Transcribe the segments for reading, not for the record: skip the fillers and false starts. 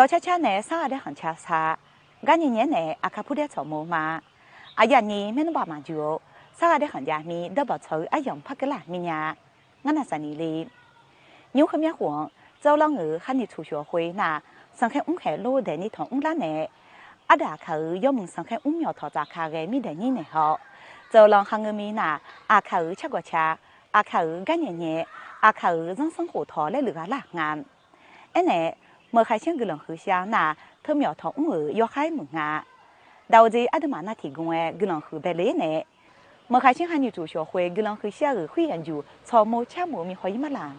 到恰恰呢，上海的很恰恰，俺年呢，阿卡普的草木嘛，阿呀你没能把嘛就，上海的很家米都把草阿样拍个烂米呀，俺那三年里，牛和面黄，早浪儿喊你出学会那，上海海路的你同拉呢，阿达卡儿要问上海苗头咋卡个米的你呢好，早浪喊个米那，阿卡儿吃过吃，阿卡儿干年，阿卡儿人生活头来了个烂安，哎呢。莫还想个人后想那，他苗头要海门啊！到这阿德玛那提供个人后白来呢，莫还想喊你做学会个人后想会研究草木切木米可以么啦？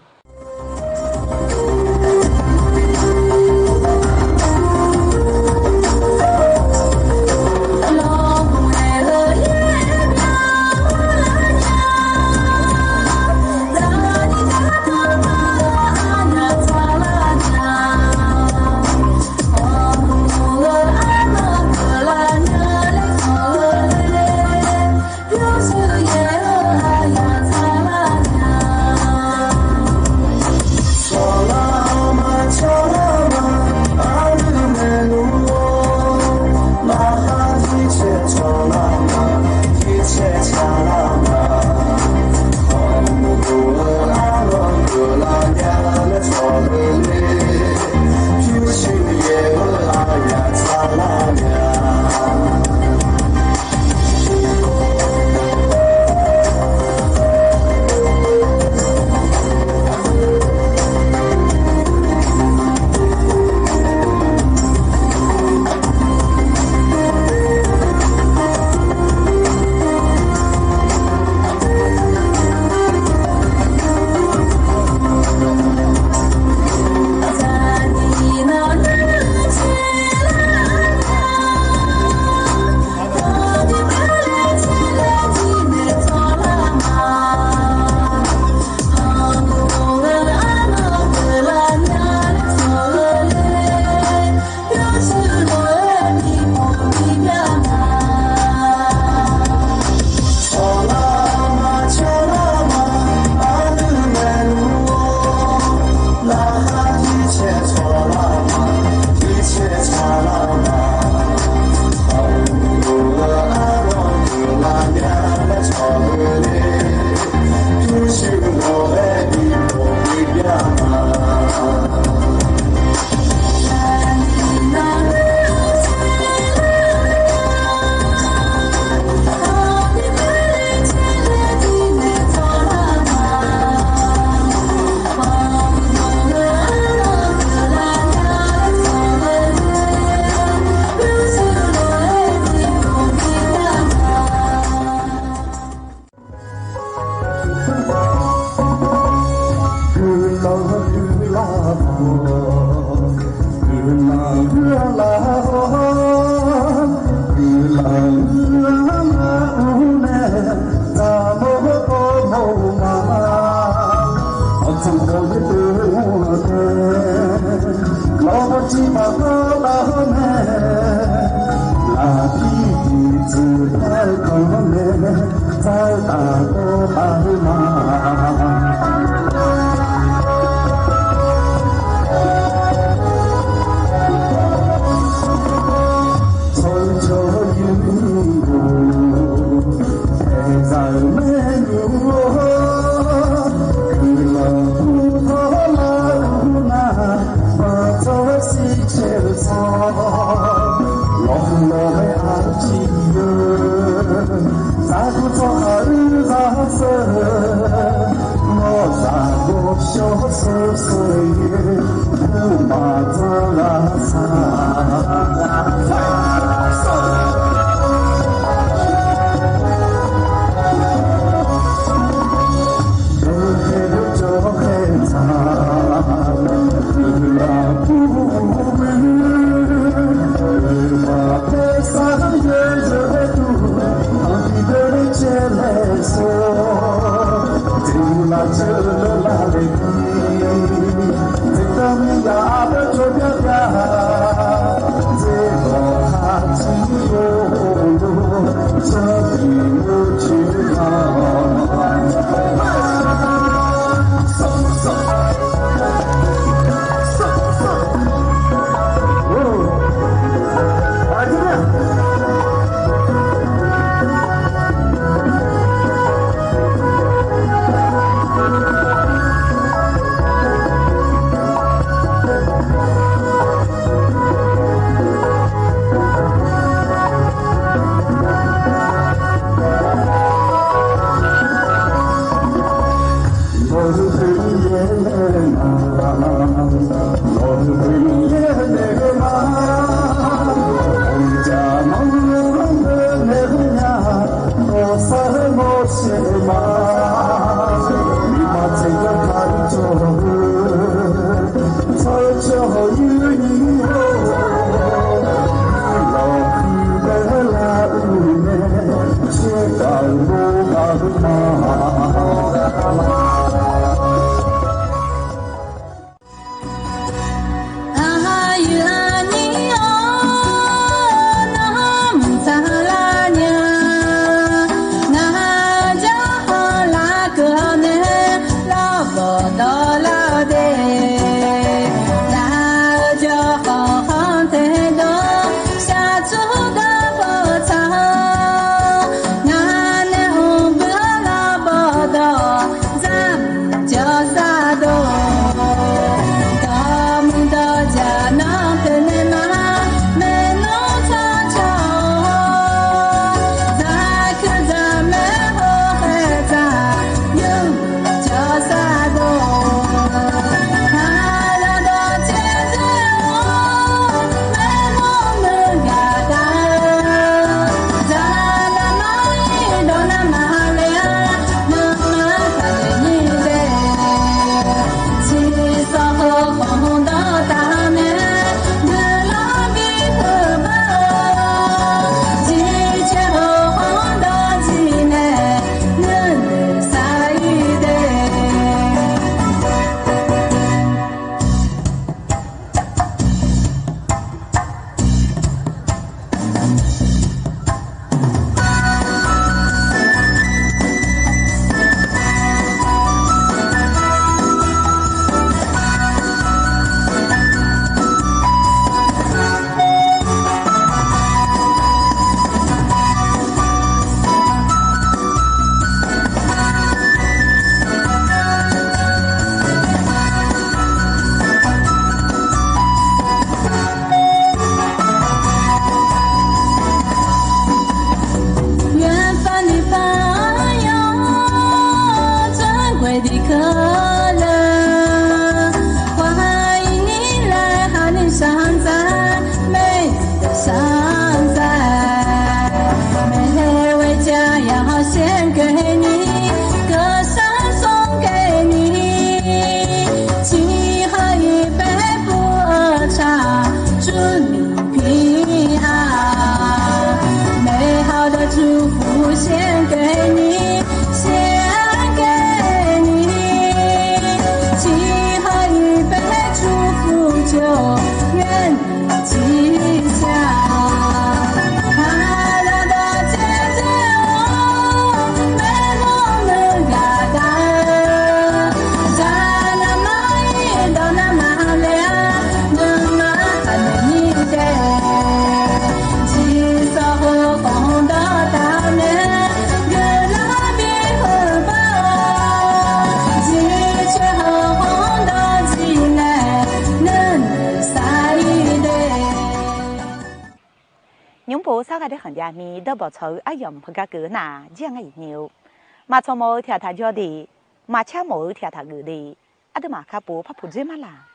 献给你，献给你，沏喝一杯祝福酒，愿你吉祥。宁波啥个的行家咪都不愁哎呀不个个那这样个牛，马草毛跳他家的，马车毛跳他个的，阿都马卡波怕不追嘛啦。